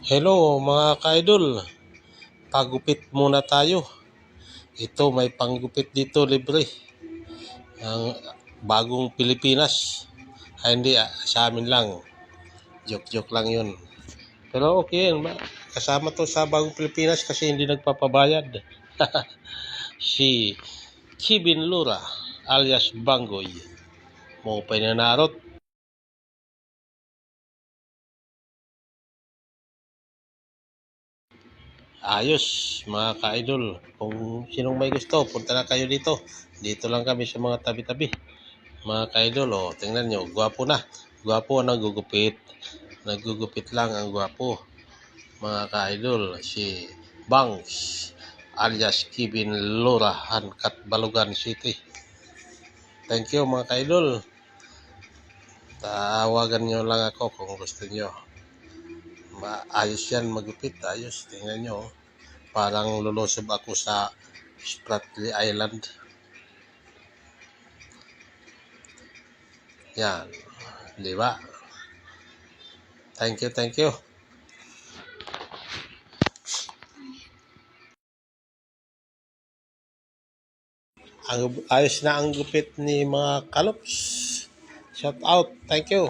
Hello mga ka-idol, pagupit muna tayo. Ito may panggupit dito libre. Ang bagong Pilipinas. Hindi sa amin lang. Joke-joke lang yun. Pero okay yan. Kasama to sa bagong Pilipinas kasi hindi nagpapabayad. Si Kevin Lura alias Bangoy. Mo pinanarot. Ayos mga ka-idol. Kung sinong may gusto, punta na kayo dito. Dito lang kami sa mga tabi-tabi. Mga ka-idol, tingnan nyo, gwapo na. Gwapo ang nagugupit. Nagugupit lang ang gwapo. Mga ka-idol, si Bangs alias Kevin Lura, Hankat, Balugan City. Thank you mga ka-idol. Tawagan nyo lang ako kung gusto nyo. Ayos yan magupit, ayos. Tingnan nyo, parang lulusob ako sa Spratly Island. Yan, di ba? Thank you, thank you. Ayos na ang gupit ni mga kalops. Shout out, thank you.